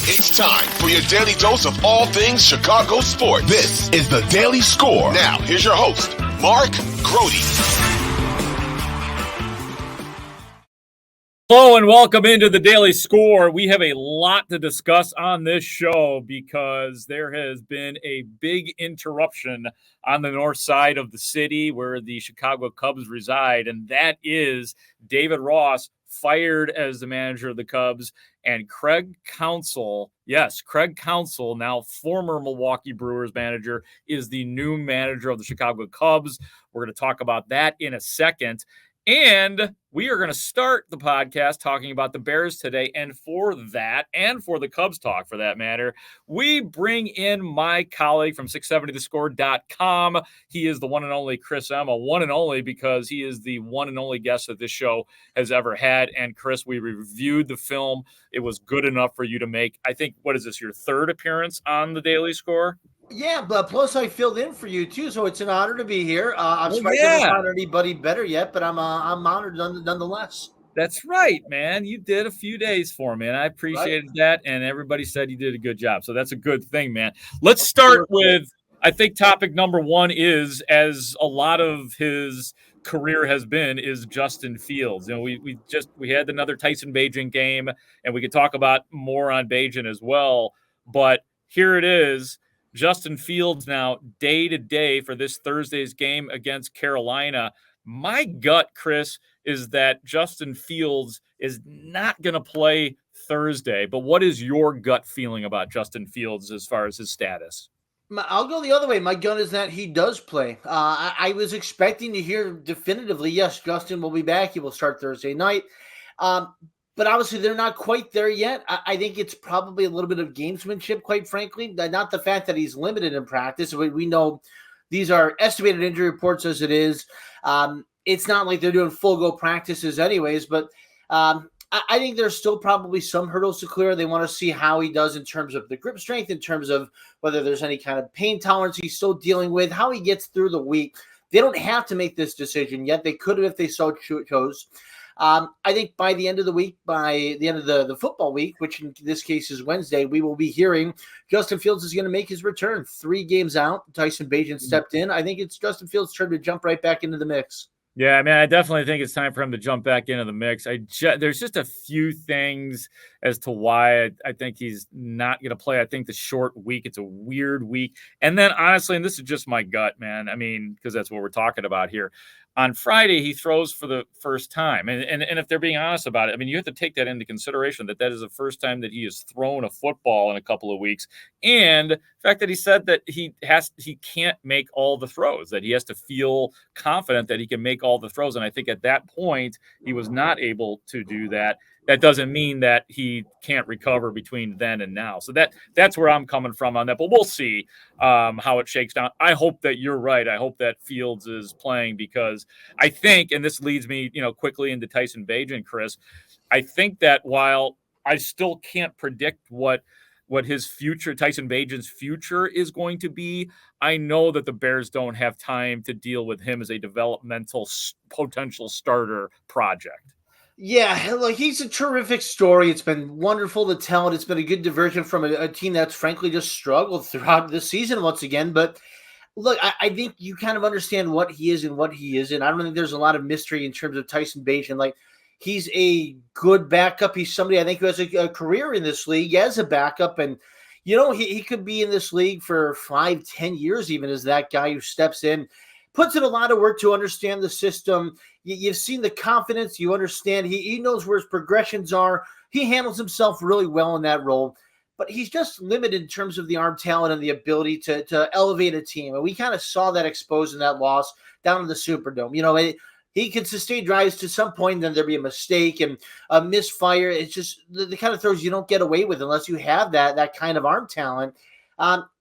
It's time for your daily dose of all things Chicago sports. This is the Daily Score. Now, here's your host, Mark Grote. Hello and welcome into the Daily Score. We have a lot to discuss on this show because there has been a big interruption on the north side of the city where the Chicago Cubs reside, and that is David Ross fired as the manager of the Cubs, and Craig Counsell, yes, Craig Counsell, now former Milwaukee Brewers manager, is the new manager of the Chicago Cubs. We're going to talk about that in a second. And we are going to start the podcast talking about the Bears today. And for that, and for the Cubs talk for that matter, we bring in my colleague from 670thescore.com. He is the one and only Chris Emma, one and only because he is the one and only guest that this show has ever had. And Chris, we reviewed the film. It was good enough for you to make, I think, what is this, your third appearance on the Daily Score? Yeah, but plus I filled in for you too, so it's an honor to be here. I'm surprised I haven't found anybody better yet, but I'm honored nonetheless. That's right, man. You did a few days for me, and I appreciated that, and everybody said you did a good job, so that's a good thing, man. Let's start with, I think topic number one is, as a lot of his career has been, is Justin Fields. You know, we had another Tyson Bagent game, and we could talk about more on Bagent as well, but here it is. Justin Fields now day to day for this Thursday's game against Carolina. My gut, Chris, is that Justin Fields is not going to play Thursday. But what is your gut feeling about Justin Fields as far as his status? I'll go the other way. My gut is that he does play. I was expecting to hear definitively, yes, Justin will be back. He will start Thursday night. But obviously, they're not quite there yet. I think it's probably a little bit of gamesmanship, quite frankly. Not the fact that he's limited in practice. We know these are estimated injury reports as it is. It's not like they're doing full-go practices anyways, but I think there's still probably some hurdles to clear. They want to see how he does in terms of the grip strength, in terms of whether there's any kind of pain tolerance he's still dealing with, how he gets through the week. They don't have to make this decision yet. They could have if they so chose. I think by the end of the week, by the end of the football week, which in this case is Wednesday, we will be hearing Justin Fields is going to make his return. 3 games out, Tyson Bagent stepped in. I think it's Justin Fields' turn to jump right back into the mix. Yeah, I mean, I definitely think it's time for him to jump back into the mix. There's just a few things as to why I think he's not going to play. I think the short week, it's a weird week. And then honestly, and this is just my gut, man, I mean, because that's what we're talking about here. On Friday, he throws for the first time. And if they're being honest about it, I mean, you have to take that into consideration, that is the first time that he has thrown a football in a couple of weeks. And the fact that he said that he can't make all the throws, that he has to feel confident that he can make all the throws. And I think at that point, he was not able to do that. That doesn't mean that he can't recover between then and now. So that's where I'm coming from on that. But we'll see how it shakes down. I hope that you're right. I hope that Fields is playing because I think, and this leads me, quickly into Tyson Bagent, Chris. I think that while I still can't predict what his future, Tyson Bagent's future is going to be, I know that the Bears don't have time to deal with him as a developmental potential starter project. Yeah, look, he's a terrific story. It's been wonderful to tell, and it's been a good diversion from a team that's frankly just struggled throughout the season once again. But look, I think you kind of understand what he is and what he isn't. I don't think there's a lot of mystery in terms of Tyson Bagent. Like, he's a good backup. He's somebody I think who has a career in this league as a backup. And, he could be in this league for 5-10 years even as that guy who steps in. Puts in a lot of work to understand the system. You've seen the confidence. You understand. He knows where his progressions are. He handles himself really well in that role. But he's just limited in terms of the arm talent and the ability to elevate a team. And we kind of saw that exposed in that loss down in the Superdome. He could sustain drives to some point, then there'd be a mistake and a misfire. It's just the kind of throws you don't get away with unless you have that kind of arm talent.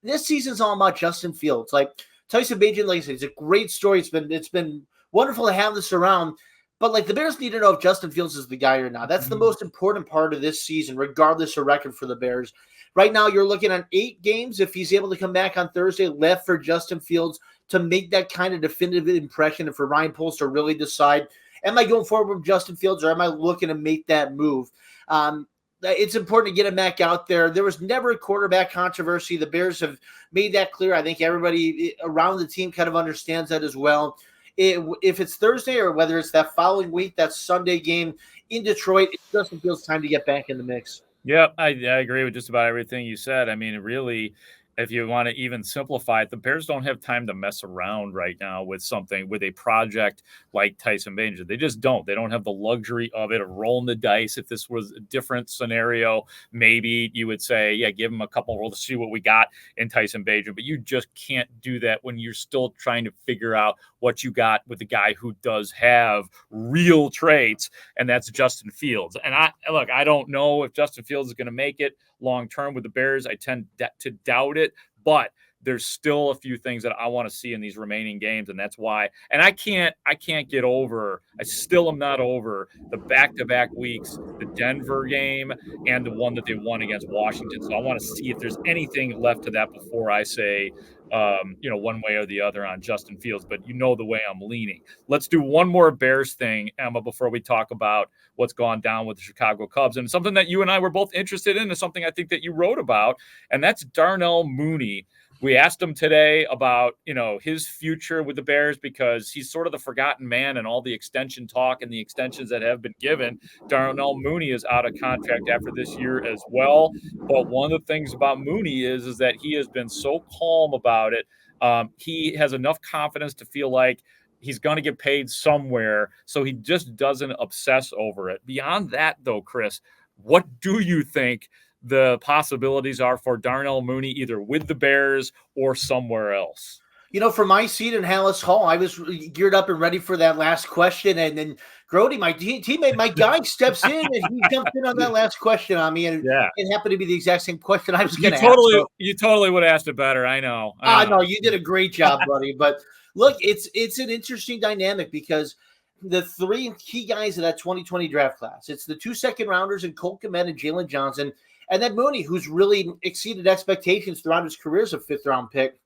This season's all about Justin Fields. Like, Tyson Bagent, like I said, it's a great story. It's been wonderful to have this around. But, like, the Bears need to know if Justin Fields is the guy or not. That's the most important part of this season, regardless of record for the Bears. Right now, you're looking at 8 games. If he's able to come back on Thursday, left for Justin Fields to make that kind of definitive impression and for Ryan Poles to really decide, am I going forward with Justin Fields or am I looking to make that move? it's important to get him back out there. There was never a quarterback controversy. The Bears have made that clear. I think everybody around the team kind of understands that as well. If it's Thursday or whether it's that following week, that Sunday game in Detroit, it doesn't feel time to get back in the mix. Yeah, I agree with just about everything you said. I mean, really, if you want to even simplify it, the Bears don't have time to mess around right now with a project like Tyson Bagent. They just don't. They don't have the luxury of it, of rolling the dice. If this was a different scenario, maybe you would say, yeah, give him a couple rolls to see what we got in Tyson Bagent. But you just can't do that when you're still trying to figure out what you got with the guy who does have real traits, and that's Justin Fields. And I don't know if Justin Fields is going to make it long term with the Bears. I tend to doubt it, but there's still a few things that I want to see in these remaining games, and that's why. And I can't get over. I still am not over the back-to-back weeks, the Denver game and the one that they won against Washington. So I want to see if there's anything left to that before I say, one way or the other on Justin Fields. But you know the way I'm leaning. Let's do one more Bears thing, Emma, before we talk about what's gone down with the Chicago Cubs, and something that you and I were both interested in, is something I think that you wrote about, and that's Darnell Mooney. We asked him today about, his future with the Bears, because he's sort of the forgotten man in all the extension talk and the extensions that have been given. Darnell Mooney is out of contract after this year as well. But one of the things about Mooney is that he has been so calm about it. He has enough confidence to feel like he's going to get paid somewhere, so he just doesn't obsess over it. Beyond that, though, Chris, what do you think the possibilities are for Darnell Mooney, either with the Bears or somewhere else? From my seat in Hallis Hall, I was geared up and ready for that last question. And then Grote, my teammate, my guy, steps in and he jumped in on that last question on me. And it happened to be the exact same question I was going to ask. You totally would have asked it better. I know. No, you did a great job, buddy. But look, it's an interesting dynamic, because the three key guys of that 2020 draft class, it's the 2 second-rounders in Cole Kmet and Jalen Johnson, and then Mooney, who's really exceeded expectations throughout his career as a fifth-round pick.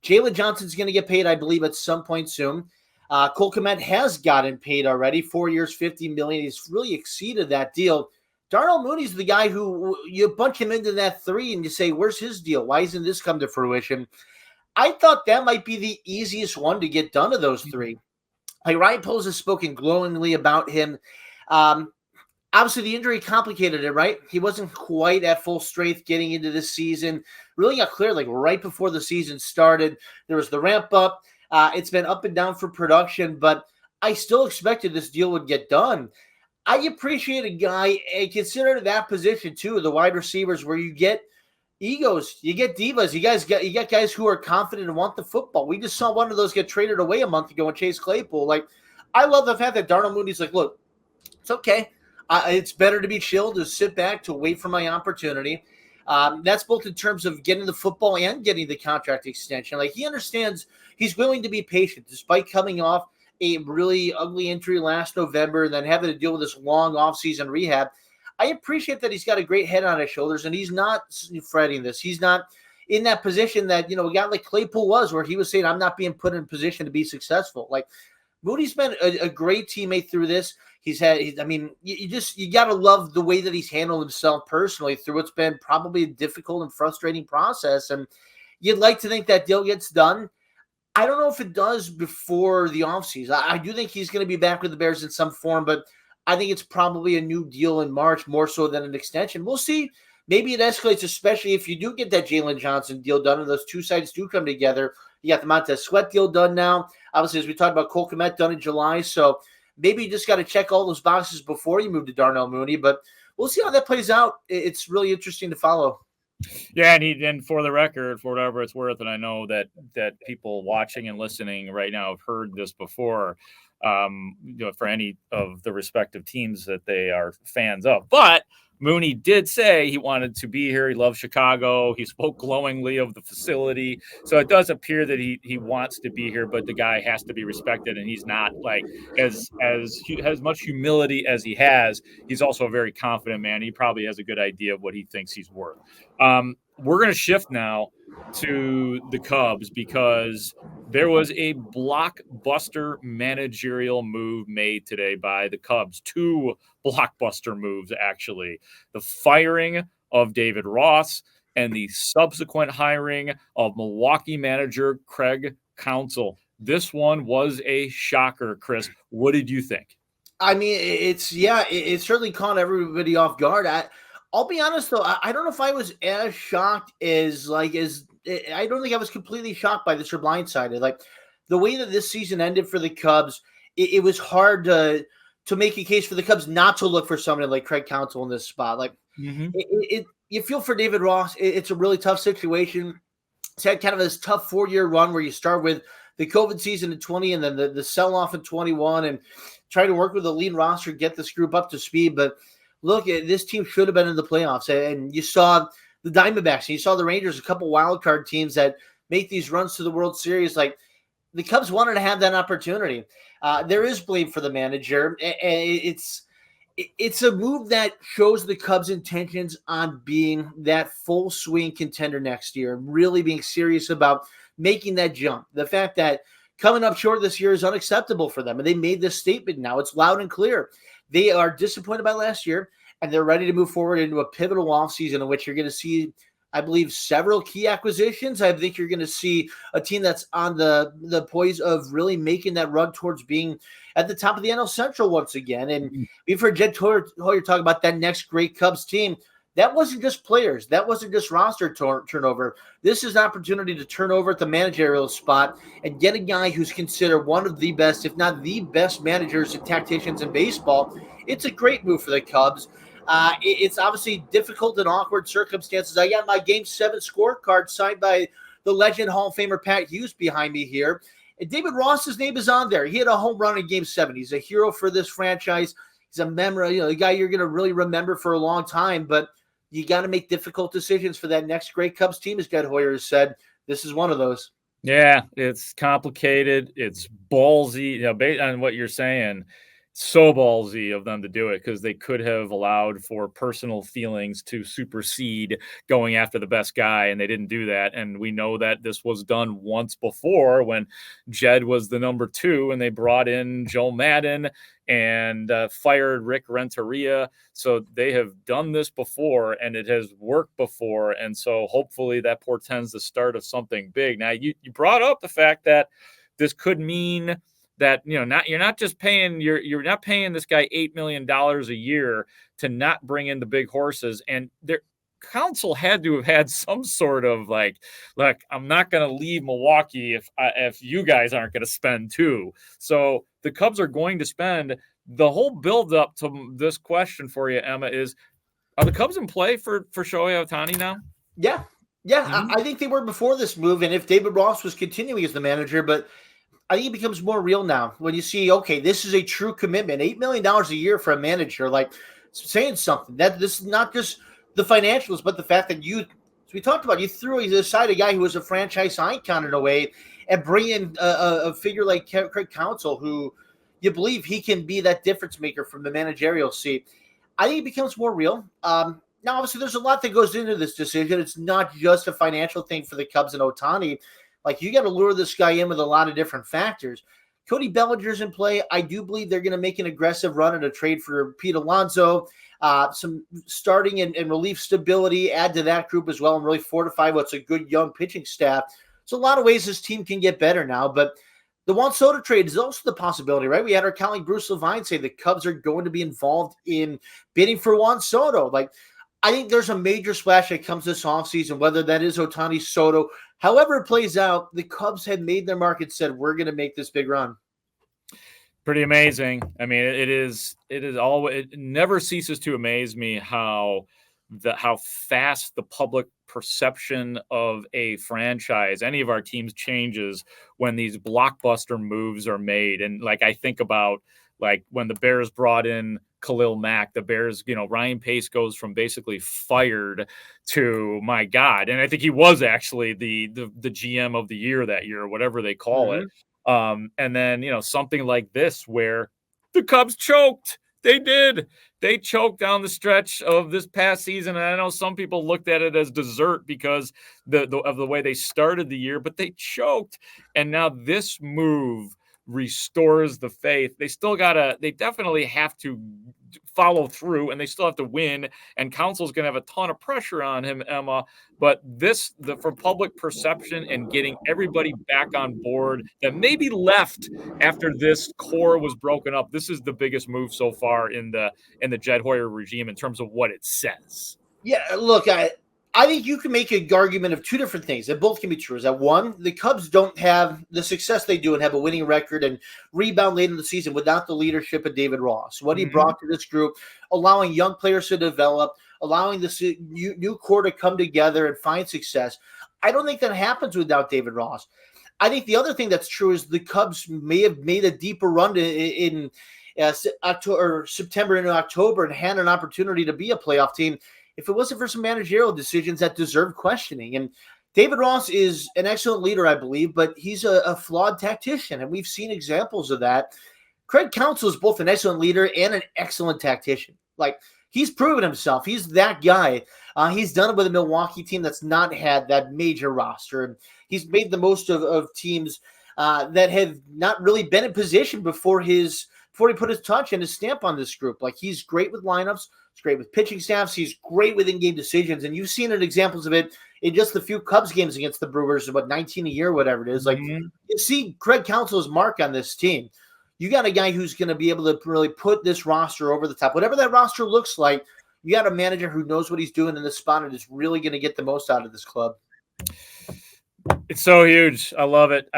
Jalen Johnson's going to get paid, I believe, at some point soon. Cole Kmet has gotten paid already, 4 years, $50 million. He's really exceeded that deal. Darnell Mooney's the guy who you bunch him into that three and you say, where's his deal? Why hasn't this come to fruition? I thought that might be the easiest one to get done of those three. Like, Ryan Poles has spoken glowingly about him. Obviously, the injury complicated it, right? He wasn't quite at full strength getting into this season. Really got clear right before the season started. There was the ramp up. It's been up and down for production, but I still expected this deal would get done. I appreciate a guy, and consider that position too, the wide receivers, where you get egos, you get divas, you got guys who are confident and want the football. We just saw one of those get traded away a month ago in Chase Claypool. I love the fact that Darnell Mooney's look, it's okay. It's better to be chill, to sit back, to wait for my opportunity. That's both in terms of getting the football and getting the contract extension. He understands, he's willing to be patient despite coming off a really ugly injury last November and then having to deal with this long offseason rehab. I appreciate that he's got a great head on his shoulders, and he's not fretting this. He's not in that position that, a guy like Claypool was, where he was saying, I'm not being put in a position to be successful. Moody's been a great teammate through this. You got to love the way that he's handled himself personally through what's been probably a difficult and frustrating process. And you'd like to think that deal gets done. I don't know if it does before the offseason. I do think he's going to be back with the Bears in some form, but I think it's probably a new deal in March more so than an extension. We'll see. Maybe it escalates, especially if you do get that Jalen Johnson deal done and those two sides do come together. You got the Montez Sweat deal done now. Obviously, as we talked about, Cole Kmet done in July. So maybe you just got to check all those boxes before you move to Darnell Mooney. But we'll see how that plays out. It's really interesting to follow. Yeah, and for the record, for whatever it's worth, and I know that people watching and listening right now have heard this before, for any of the respective teams that they are fans of. But Mooney did say he wanted to be here. He loves Chicago. He spoke glowingly of the facility. So it does appear that he wants to be here, but the guy has to be respected, and he's not as much humility as he has. He's also a very confident man. He probably has a good idea of what he thinks he's worth. We're going to shift now to the Cubs, because There was a blockbuster managerial move made today by the Cubs. 2 blockbuster moves, actually. The firing of David Ross and the subsequent hiring of Milwaukee manager Craig Counsell. This one was a shocker, Chris. What did you think? I mean, it certainly caught everybody off guard. I'll be honest though, I don't know if I was as shocked as I don't think I was completely shocked by this or blindsided. Like the way that this season ended for the Cubs, it was hard to make a case for the Cubs not to look for somebody like Craig Counsell in this spot. Like you feel for David Ross. It's a really tough situation. It's had kind of this tough 4-year run where you start with the COVID season in 20 and then the sell-off in 21 and try to work with a lean roster, get this group up to speed. But look, this team should have been in the playoffs. And you saw the Diamondbacks and you saw the Rangers, a couple wild card teams that make these runs to the World Series. Like the Cubs wanted to have that opportunity. There is blame for the manager. And it's a move that shows the Cubs' intentions on being that full swing contender next year, really being serious about making that jump. The fact that coming up short this year is unacceptable for them. And they made this statement now. It's loud and clear. They are disappointed by last year, and they're ready to move forward into a pivotal offseason in which you're going to see, I believe, several key acquisitions. I think you're going to see a team that's on the poise of really making that run towards being at the top of the NL Central once again. And we've heard Jed Hoyer talk about that next great Cubs team. That wasn't just players. That wasn't just roster turnover. This is an opportunity to turn over at the managerial spot and get a guy who's considered one of the best, if not the best managers and tacticians in baseball. It's a great move for the Cubs. It's obviously difficult and awkward circumstances. I got my Game 7 scorecard signed by the legend Hall of Famer Pat Hughes behind me here. And David Ross's name is on there. He had a home run in Game 7. He's a hero for this franchise. He's a memory, a guy you're going to really remember for a long time. But you got to make difficult decisions for that next great Cubs team, as Jed Hoyer has said. This is one of those. Yeah, it's complicated. It's ballsy, based on what you're saying. So ballsy of them to do it because they could have allowed for personal feelings to supersede going after the best guy, and they didn't do that. And we know that this was done once before when Jed was the number 2 and they brought in Joe Madden and fired Rick Renteria. So they have done this before and it has worked before. And so hopefully that portends the start of something big. Now you brought up the fact that this could mean that, you're not paying this guy $8 million a year to not bring in the big horses. And their Counsell had to have had some sort of like, look, I'm not going to leave Milwaukee if you guys aren't going to spend too. So the Cubs are going to spend. The whole build up to this question for you, Emma, is, are the Cubs in play for Shohei Ohtani now? Yeah. I think they were before this move. And if David Ross was continuing as the manager, but I think it becomes more real now when you see, okay, this is a true commitment. $8 million a year for a manager, like saying something. That this is not just the financials, but the fact that as we talked about, you threw aside a guy who was a franchise icon in a way and bring in a figure like Craig Counsell, who you believe he can be that difference maker from the managerial seat. I think it becomes more real. Now, obviously, there's a lot that goes into this decision. It's not just a financial thing for the Cubs and Ohtani. Like, you got to lure this guy in with a lot of different factors. Cody Bellinger's in play. I do believe they're going to make an aggressive run at a trade for Pete Alonso, some starting and relief stability, add to that group as well, and really fortify what's a good young pitching staff. So a lot of ways this team can get better now. But the Juan Soto trade is also the possibility, right? We had our colleague Bruce Levine say the Cubs are going to be involved in bidding for Juan Soto. Like, I think there's a major splash that comes this offseason, whether that is Ohtani, Soto. However it plays out, the Cubs had made their mark and said, we're going to make this big run. Pretty amazing. I mean, it never ceases to amaze me how fast the public perception of a franchise, any of our teams, changes when these blockbuster moves are made. And like, I think about like when the Bears brought in Khalil Mack, the Bears, Ryan Pace goes from basically fired to, my God. And I think he was actually the GM of the year that year, or whatever they call it. And then, something like this where the Cubs choked. They did. They choked down the stretch of this past season. And I know some people looked at it as dessert because of the way they started the year, but they choked. And now this move restores the faith. They definitely have to follow through, and they still have to win. And Counsell's going to have a ton of pressure on him, Emma. But for public perception and getting everybody back on board that maybe left after this core was broken up, this is the biggest move so far in the Jed Hoyer regime in terms of what it says. Yeah, look, I think you can make an argument of two different things that both can be true. Is that one, the Cubs don't have the success they do and have a winning record and rebound late in the season without the leadership of David Ross. What he brought to this group, allowing young players to develop, allowing this new core to come together and find success. I don't think that happens without David Ross. I think the other thing that's true is the Cubs may have made a deeper run in October, September into October and had an opportunity to be a playoff team if it wasn't for some managerial decisions that deserve questioning. And David Ross is an excellent leader, I believe, but he's a flawed tactician, and we've seen examples of that. Craig Counsell is both an excellent leader and an excellent tactician. Like, he's proven himself. He's that guy. He's done it with a Milwaukee team that's not had that major roster. And he's made the most of teams that have not really been in position before he put his touch and his stamp on this group. Like, he's great with lineups. He's great with pitching staffs. He's great with in-game decisions. And you've seen examples of it in just the few Cubs games against the Brewers, about 19 a year, whatever it is. Like, you see Craig Counsell's mark on this team. You got a guy who's going to be able to really put this roster over the top. Whatever that roster looks like, you got a manager who knows what he's doing in this spot and is really going to get the most out of this club. It's so huge. I love it.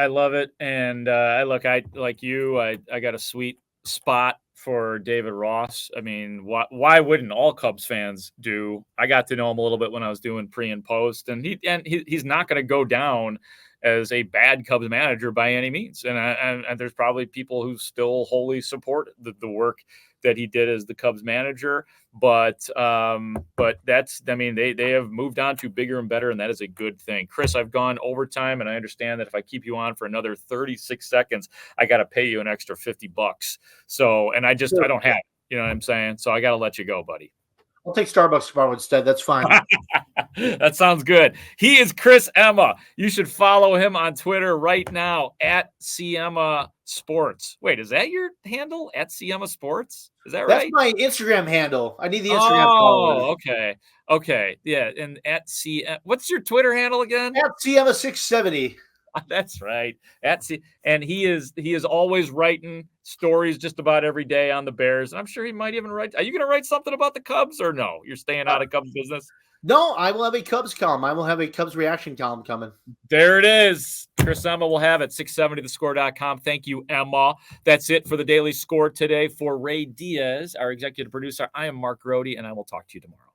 And I got a sweet spot for David Ross. I mean, why wouldn't all Cubs fans do? I got to know him a little bit when I was doing pre and post, and he's not going to go down as a bad Cubs manager by any means. And there's probably people who still wholly support the work that he did as the Cubs manager. But that's, I mean, they have moved on to bigger and better, and that is a good thing. Chris, I've gone overtime, and I understand that if I keep you on for another 36 seconds, I got to pay you an extra $50. So, and I don't have it, you know what I'm saying? So I got to let you go, buddy. I'll take Starbucks tomorrow instead. That's fine. That sounds good. He is Chris Emma. You should follow him on Twitter right now at CEMA Sports. Wait, is that your handle at CEMA Sports? Is that right? That's my Instagram handle. I need the Instagram follower. Okay. Yeah. And at what's your Twitter handle again? At CEMA 670. That's right. And he is always writing stories just about every day on the Bears. And I'm sure he might even write. Are you going to write something about the Cubs or no? You're staying out of Cubs business? No, I will have a Cubs column. I will have a Cubs reaction column coming. There it is. Chris Emma will have it. 670thescore.com. Thank you, Emma. That's it for the Daily Score today. For Ray Diaz, our executive producer, I am Mark Grote, and I will talk to you tomorrow.